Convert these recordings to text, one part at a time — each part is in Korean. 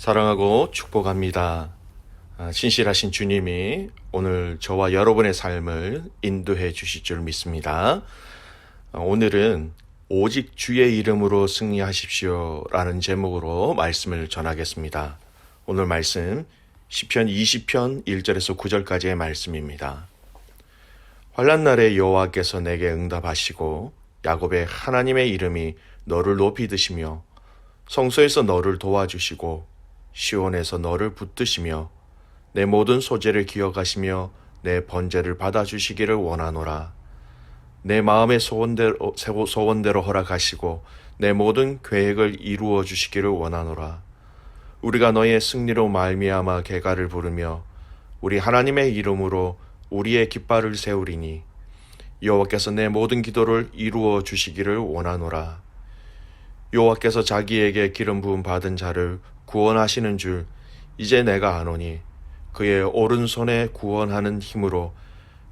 사랑하고 축복합니다. 신실하신 주님이 오늘 저와 여러분의 삶을 인도해 주실 줄 믿습니다. 오늘은 오직 주의 이름으로 승리하십시오 라는 제목으로 말씀을 전하겠습니다. 오늘 말씀 시편 20편 1절에서 9절까지의 말씀입니다. 환난 날에 여호와께서 내게 응답하시고 야곱의 하나님의 이름이 너를 높이 드시며 성소에서 너를 도와주시고 시온에서 너를 붙드시며 내 모든 소재를 기억하시며 내 번제를 받아주시기를 원하노라. 내 마음의 소원대로 허락하시고 내 모든 계획을 이루어 주시기를 원하노라. 우리가 너의 승리로 말미암아 개가를 부르며 우리 하나님의 이름으로 우리의 깃발을 세우리니 여호와께서 내 모든 기도를 이루어 주시기를 원하노라. 여호와께서 자기에게 기름 부음 받은 자를 구원하시는 줄 이제 내가 아노니 그의 오른손에 구원하는 힘으로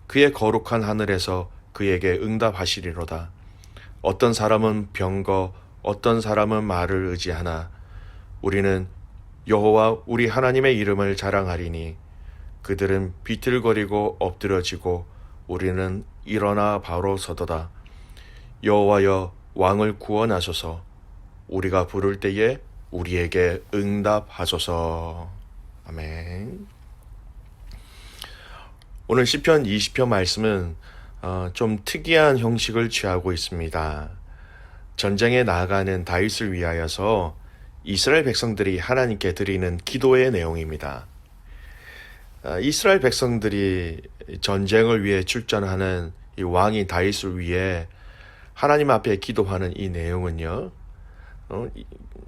그의 거룩한 하늘에서 그에게 응답하시리로다. 어떤 사람은 병거 어떤 사람은 말을 의지하나 우리는 여호와 우리 하나님의 이름을 자랑하리니 그들은 비틀거리고 엎드려지고 우리는 일어나 바로 서도다. 여호와여 왕을 구원하소서. 우리가 부를 때에 우리에게 응답하소서. 아멘. 오늘 시편 20편 말씀은 좀 특이한 형식을 취하고 있습니다. 전쟁에 나아가는 다윗을 위하여서 이스라엘 백성들이 하나님께 드리는 기도의 내용입니다. 이스라엘 백성들이 전쟁을 위해 출전하는 이 왕이 다윗을 위해 하나님 앞에 기도하는 이 내용은요,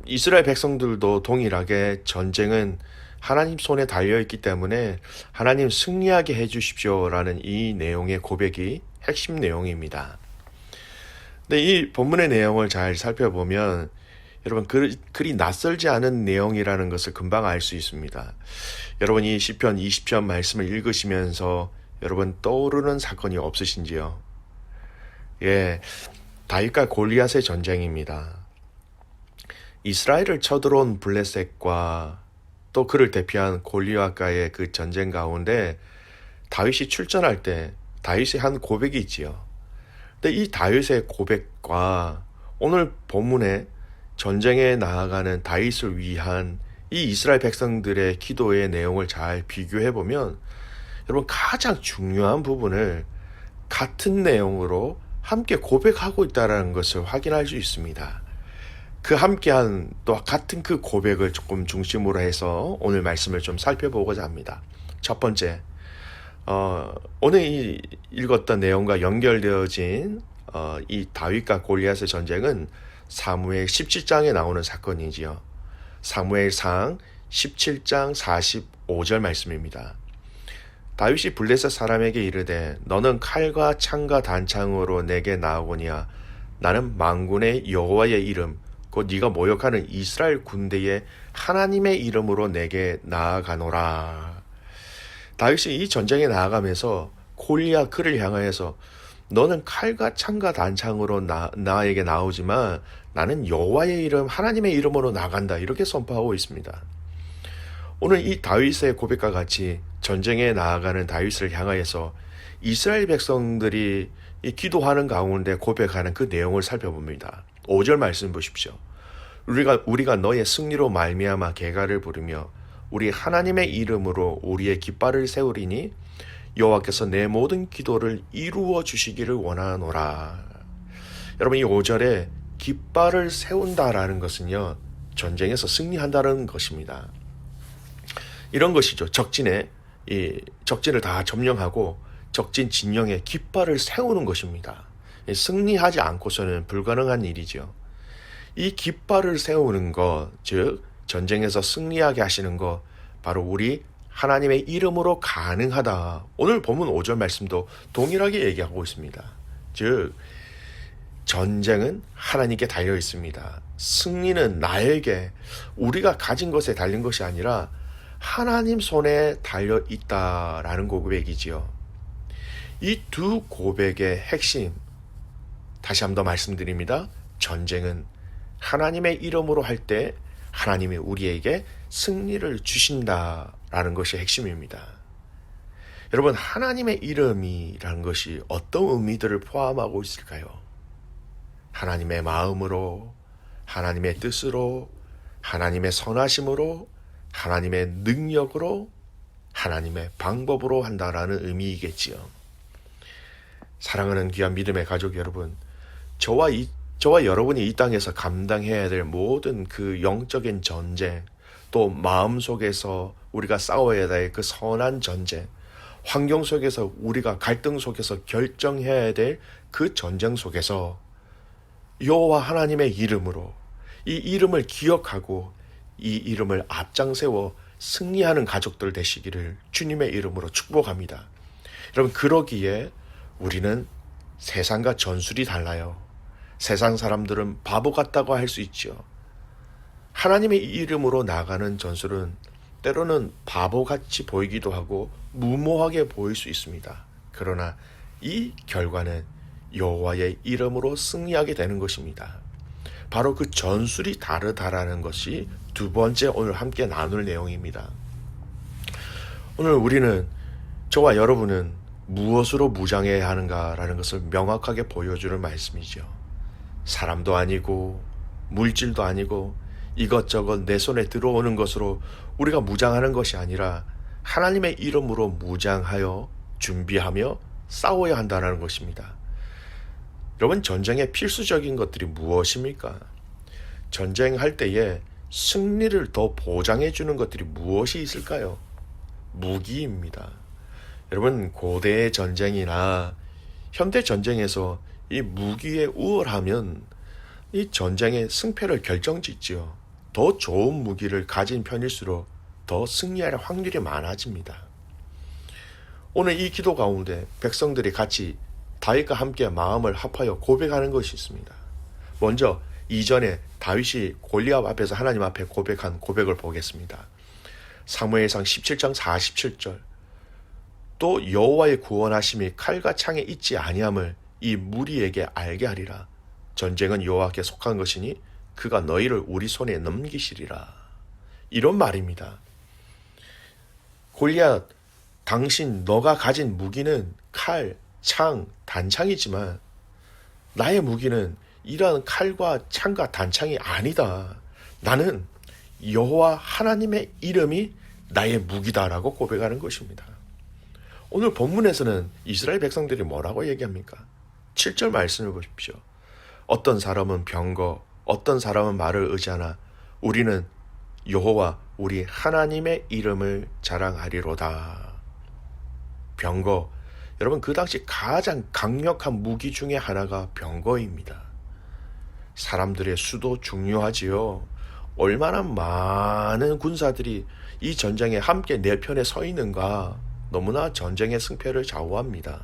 이스라엘 백성들도 동일하게 전쟁은 하나님 손에 달려있기 때문에 하나님 승리하게 해주십시오라는 이 내용의 고백이 핵심 내용입니다. 근데 이 본문의 내용을 잘 살펴보면 여러분 그리 낯설지 않은 내용이라는 것을 금방 알 수 있습니다. 여러분 이 시편 20편 말씀을 읽으시면서 여러분 떠오르는 사건이 없으신지요? 예, 다윗과 골리앗의 전쟁입니다. 이스라엘을 쳐들어온 블레셋과 또 그를 대표한 골리앗과의 그 전쟁 가운데 다윗이 출전할 때 다윗이 한 고백이 있지요. 근데 이 다윗의 고백과 오늘 본문에 전쟁에 나아가는 다윗을 위한 이 이스라엘 백성들의 기도의 내용을 잘 비교해 보면 여러분 가장 중요한 부분을 같은 내용으로 함께 고백하고 있다는 것을 확인할 수 있습니다. 그 함께한 또 같은 그 고백을 조금 중심으로 해서 오늘 말씀을 좀 살펴보고자 합니다. 첫 번째, 오늘 읽었던 내용과 연결되어진 이 다윗과 골리앗의 전쟁은 사무엘 17장에 나오는 사건이지요. 사무엘상 17장 45절 말씀입니다. 다윗이 블레셋 사람에게 이르되 너는 칼과 창과 단창으로 내게 나오거니와 나는 만군의 여호와의 이름 곧 네가 모욕하는 이스라엘 군대의 하나님의 이름으로 내게 나아가노라. 다윗이 이 전쟁에 나아가면서 골리앗 그를 향하여서 너는 칼과 창과 단창으로 나에게 나오지만 나는 여호와의 이름 하나님의 이름으로 나간다 이렇게 선포하고 있습니다. 오늘 이 다윗의 고백과 같이 전쟁에 나아가는 다윗을 향하여서 이스라엘 백성들이 이 기도하는 가운데 고백하는 그 내용을 살펴봅니다. 5절 말씀 보십시오. 우리가 너의 승리로 말미암아 개가를 부르며 우리 하나님의 이름으로 우리의 깃발을 세우리니 여호와께서 내 모든 기도를 이루어 주시기를 원하노라. 여러분 이 5절에 깃발을 세운다라는 것은요 전쟁에서 승리한다는 것입니다. 이런 것이죠. 적진을 다 점령하고 적진 진영에 깃발을 세우는 것입니다. 승리하지 않고서는 불가능한 일이죠. 이 깃발을 세우는 것, 즉 전쟁에서 승리하게 하시는 것, 바로 우리 하나님의 이름으로 가능하다. 오늘 본문 5절 말씀도 동일하게 얘기하고 있습니다. 즉 전쟁은 하나님께 달려 있습니다. 승리는 나에게 우리가 가진 것에 달린 것이 아니라 하나님 손에 달려 있다라는 고백이지요. 이 두 고백의 핵심, 다시 한번 더 말씀드립니다. 전쟁은 하나님의 이름으로 할 때 하나님이 우리에게 승리를 주신다라는 것이 핵심입니다. 여러분, 하나님의 이름이라는 것이 어떤 의미들을 포함하고 있을까요? 하나님의 마음으로, 하나님의 뜻으로, 하나님의 선하심으로, 하나님의 능력으로, 하나님의 방법으로 한다라는 의미이겠지요. 사랑하는 귀한 믿음의 가족 여러분, 저와 여러분이 이 땅에서 감당해야 될 모든 그 영적인 전쟁, 또 마음속에서 우리가 싸워야 될 그 선한 전쟁, 환경 속에서 우리가 갈등 속에서 결정해야 될 그 전쟁 속에서 여호와 하나님의 이름으로, 이 이름을 기억하고 이 이름을 앞장세워 승리하는 가족들 되시기를 주님의 이름으로 축복합니다. 여러분, 그러기에 우리는 세상과 전술이 달라요. 세상 사람들은 바보 같다고 할 수 있죠. 하나님의 이름으로 나가는 전술은 때로는 바보같이 보이기도 하고 무모하게 보일 수 있습니다. 그러나 이 결과는 여호와의 이름으로 승리하게 되는 것입니다. 바로 그 전술이 다르다라는 것이 두 번째 오늘 함께 나눌 내용입니다. 오늘 우리는, 저와 여러분은 무엇으로 무장해야 하는가라는 것을 명확하게 보여주는 말씀이죠. 사람도 아니고 물질도 아니고 이것저것 내 손에 들어오는 것으로 우리가 무장하는 것이 아니라 하나님의 이름으로 무장하여 준비하며 싸워야 한다는 것입니다. 여러분, 전쟁의 필수적인 것들이 무엇입니까? 전쟁할 때에 승리를 더 보장해 주는 것들이 무엇이 있을까요? 무기입니다. 여러분, 고대의 전쟁이나 현대 전쟁에서 이 무기의 우월하면 이 전쟁의 승패를 결정짓지요. 더 좋은 무기를 가진 편일수록 더 승리할 확률이 많아집니다. 오늘 이 기도 가운데 백성들이 같이 다윗과 함께 마음을 합하여 고백하는 것이 있습니다. 먼저 이전에 다윗이 골리앗 앞에서 하나님 앞에 고백한 고백을 보겠습니다. 사무엘상 17장 47절. 또 여호와의 구원하심이 칼과 창에 있지 아니함을 이 무리에게 알게 하리라. 전쟁은 여호와께 속한 것이니 그가 너희를 우리 손에 넘기시리라. 이런 말입니다. 골리앗, 당신 너가 가진 무기는 칼, 창, 단창이지만 나의 무기는 이러한 칼과 창과 단창이 아니다. 나는 여호와 하나님의 이름이 나의 무기다라고 고백하는 것입니다. 오늘 본문에서는 이스라엘 백성들이 뭐라고 얘기합니까? 7절 말씀을 보십시오. 어떤 사람은 병거, 어떤 사람은 말을 의지하나 우리는 여호와 우리 하나님의 이름을 자랑하리로다. 병거, 여러분, 그 당시 가장 강력한 무기 중에 하나가 병거입니다. 사람들의 수도 중요하지요. 얼마나 많은 군사들이 이 전쟁에 함께 내 편에 서 있는가, 너무나 전쟁의 승패를 좌우합니다.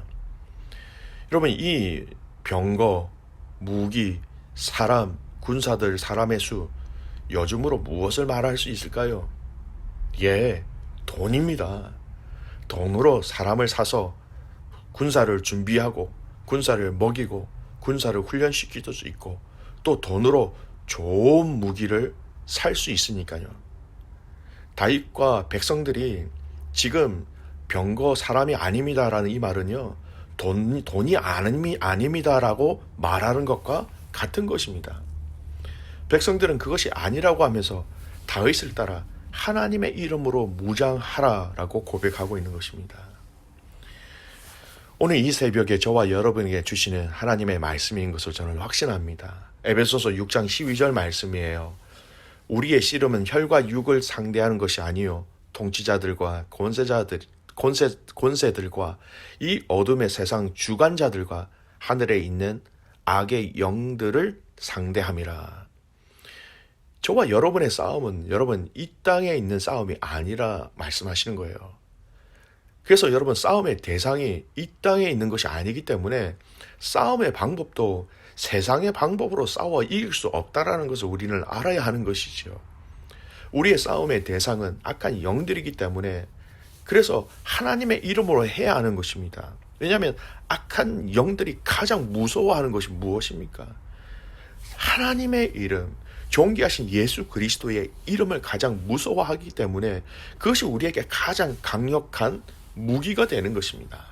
여러분, 이 병거, 무기, 사람, 군사들, 사람의 수, 요즘으로 무엇을 말할 수 있을까요? 예, 돈입니다. 돈으로 사람을 사서 군사를 준비하고 군사를 먹이고 군사를 훈련시킬 수 있고 또 돈으로 좋은 무기를 살 수 있으니까요. 다윗과 백성들이 지금 병거 사람이 아닙니다라는 이 말은요, 돈이 아닙니다라고 말하는 것과 같은 것입니다. 백성들은 그것이 아니라고 하면서 다윗을 따라 하나님의 이름으로 무장하라라고 고백하고 있는 것입니다. 오늘 이 새벽에 저와 여러분에게 주시는 하나님의 말씀인 것을 저는 확신합니다. 에베소서 6장 12절 말씀이에요. 우리의 씨름은 혈과 육을 상대하는 것이 아니요 통치자들과 권세들과 이 어둠의 세상 주관자들과 하늘에 있는 악의 영들을 상대함이라. 저와 여러분의 싸움은 여러분 이 땅에 있는 싸움이 아니라 말씀하시는 거예요. 그래서 여러분, 싸움의 대상이 이 땅에 있는 것이 아니기 때문에 싸움의 방법도 세상의 방법으로 싸워 이길 수 없다라는 것을 우리는 알아야 하는 것이죠. 우리의 싸움의 대상은 악한 영들이기 때문에 그래서 하나님의 이름으로 해야 하는 것입니다. 왜냐하면 악한 영들이 가장 무서워하는 것이 무엇입니까? 하나님의 이름, 존귀하신 예수 그리스도의 이름을 가장 무서워하기 때문에 그것이 우리에게 가장 강력한 무기가 되는 것입니다.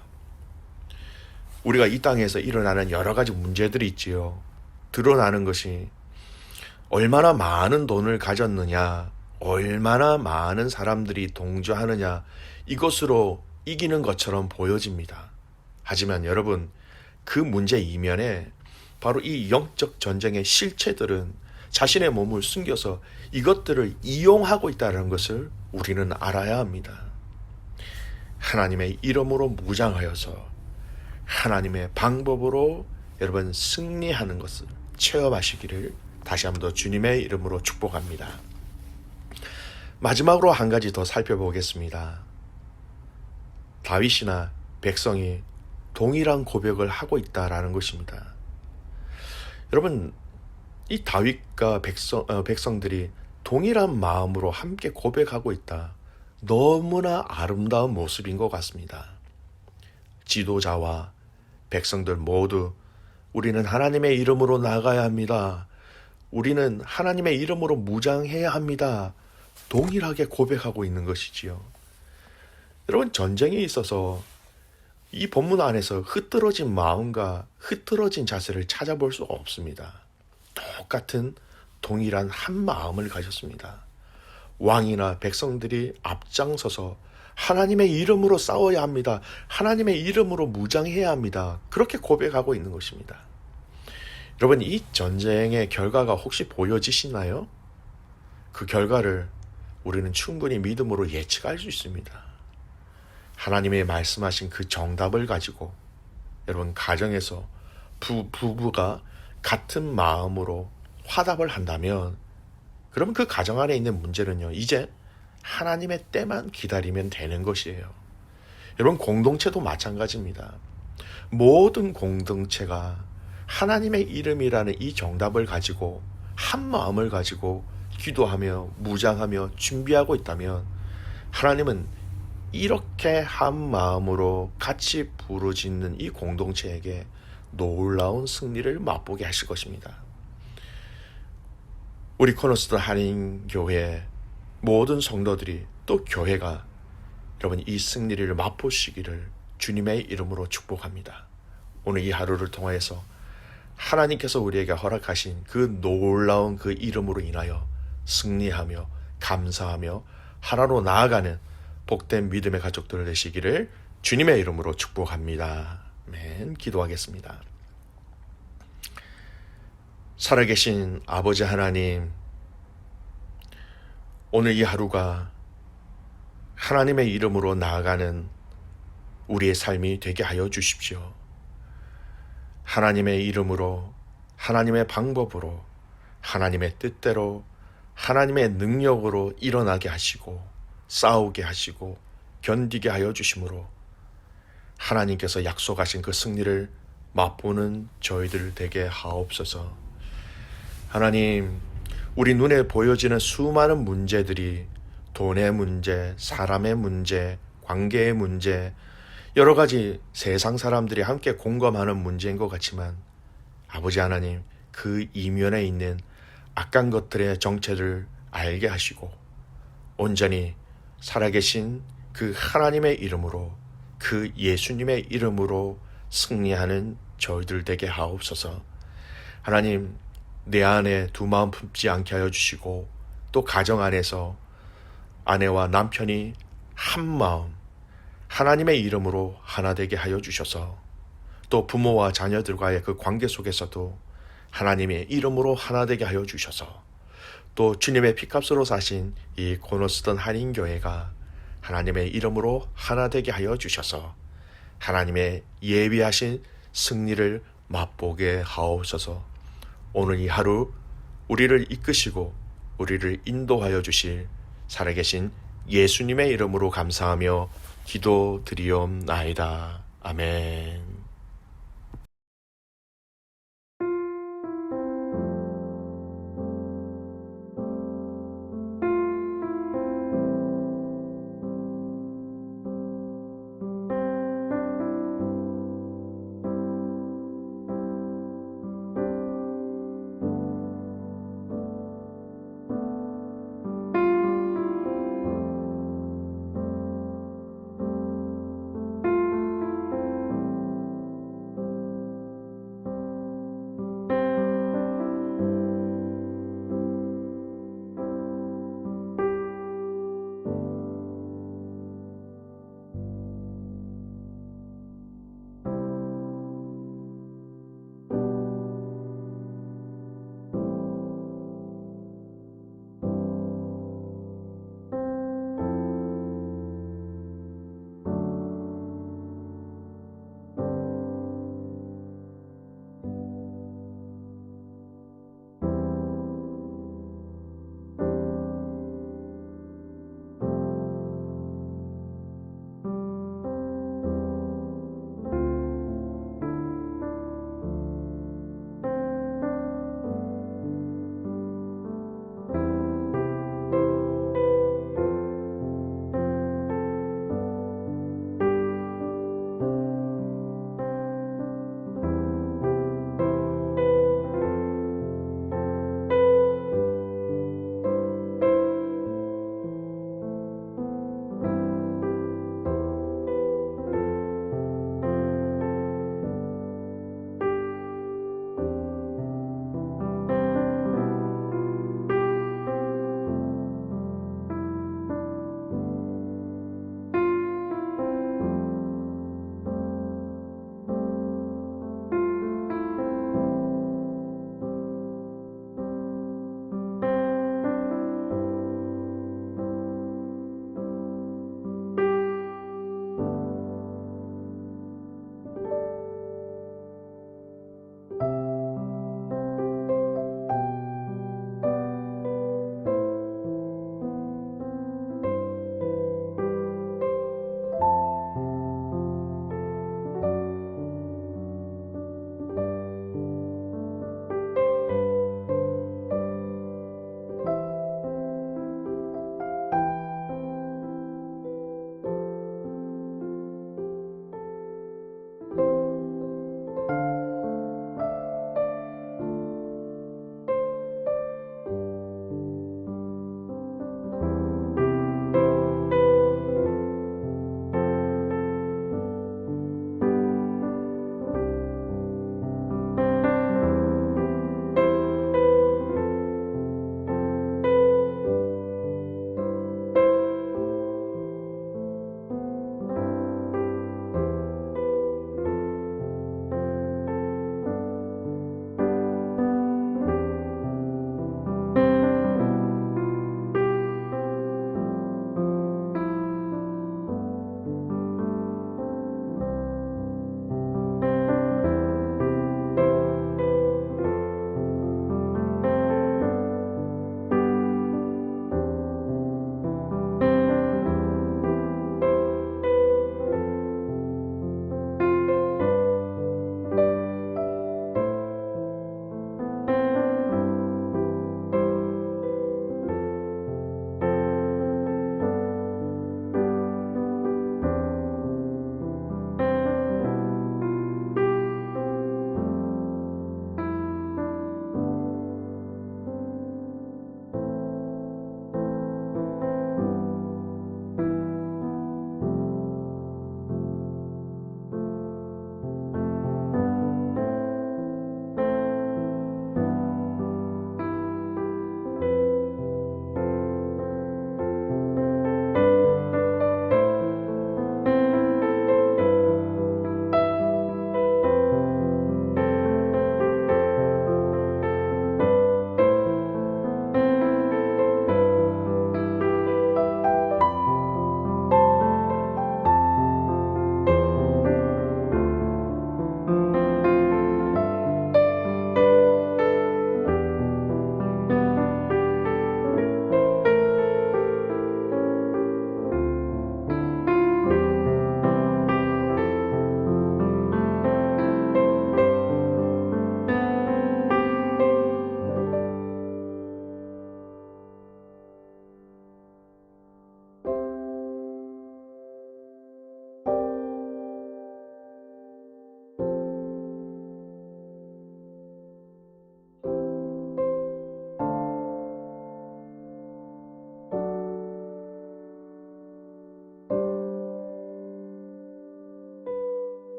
우리가 이 땅에서 일어나는 여러 가지 문제들이 있지요. 드러나는 것이 얼마나 많은 돈을 가졌느냐, 얼마나 많은 사람들이 동조하느냐, 이것으로 이기는 것처럼 보여집니다. 하지만 여러분, 그 문제 이면에 바로 이 영적 전쟁의 실체들은 자신의 몸을 숨겨서 이것들을 이용하고 있다는 것을 우리는 알아야 합니다. 하나님의 이름으로 무장하여서 하나님의 방법으로 여러분 승리하는 것을 체험하시기를 다시 한 번 더 주님의 이름으로 축복합니다. 마지막으로 한 가지 더 살펴보겠습니다. 다윗이나 백성이 동일한 고백을 하고 있다라는 것입니다. 여러분, 이 다윗과 백성들이 동일한 마음으로 함께 고백하고 있다. 너무나 아름다운 모습인 것 같습니다. 지도자와 백성들 모두 우리는 하나님의 이름으로 나가야 합니다. 우리는 하나님의 이름으로 무장해야 합니다. 동일하게 고백하고 있는 것이지요. 여러분, 전쟁에 있어서 이 본문 안에서 흐트러진 마음과 흐트러진 자세를 찾아볼 수 없습니다. 똑같은 동일한 한 마음을 가졌습니다. 왕이나 백성들이 앞장서서 하나님의 이름으로 싸워야 합니다. 하나님의 이름으로 무장해야 합니다. 그렇게 고백하고 있는 것입니다. 여러분, 이 전쟁의 결과가 혹시 보여지시나요? 그 결과를 우리는 충분히 믿음으로 예측할 수 있습니다. 하나님의 말씀하신 그 정답을 가지고 여러분, 가정에서 부부가 같은 마음으로 화답을 한다면 그러면 그 가정 안에 있는 문제는요, 이제 하나님의 때만 기다리면 되는 것이에요. 여러분, 공동체도 마찬가지입니다. 모든 공동체가 하나님의 이름이라는 이 정답을 가지고 한 마음을 가지고 기도하며 무장하며 준비하고 있다면 하나님은 이렇게 한 마음으로 같이 부르짖는 이 공동체에게 놀라운 승리를 맛보게 하실 것입니다. 우리 코너스턴 한인교회 모든 성도들이 또 교회가 여러분 이 승리를 맛보시기를 주님의 이름으로 축복합니다. 오늘 이 하루를 통해서 하나님께서 우리에게 허락하신 그 놀라운 그 이름으로 인하여 승리하며 감사하며 하나로 나아가는 복된 믿음의 가족들 되시기를 주님의 이름으로 축복합니다. 아멘. 기도하겠습니다. 살아계신 아버지 하나님, 오늘 이 하루가 하나님의 이름으로 나아가는 우리의 삶이 되게 하여 주십시오. 하나님의 이름으로, 하나님의 방법으로, 하나님의 뜻대로, 하나님의 능력으로 일어나게 하시고 싸우게 하시고 견디게 하여 주심으로 하나님께서 약속하신 그 승리를 맛보는 저희들 되게 하옵소서. 하나님, 우리 눈에 보여지는 수많은 문제들이 돈의 문제, 사람의 문제, 관계의 문제, 여러 가지 세상 사람들이 함께 공감하는 문제인 것 같지만 아버지 하나님, 그 이면에 있는 악한 것들의 정체를 알게 하시고 온전히 살아계신 그 하나님의 이름으로, 그 예수님의 이름으로 승리하는 저희들 되게 하옵소서. 하나님, 내 안에 두 마음 품지 않게 하여 주시고 또 가정 안에서 아내와 남편이 한 마음 하나님의 이름으로 하나 되게 하여 주셔서 또 부모와 자녀들과의 그 관계 속에서도 하나님의 이름으로 하나 되게 하여 주셔서 또 주님의 피값으로 사신 이 코너스턴 한인교회가 하나님의 이름으로 하나 되게 하여 주셔서 하나님의 예비하신 승리를 맛보게 하옵소서. 오늘 이 하루 우리를 이끄시고 우리를 인도하여 주실 살아계신 예수님의 이름으로 감사하며 기도드리옵나이다. 아멘.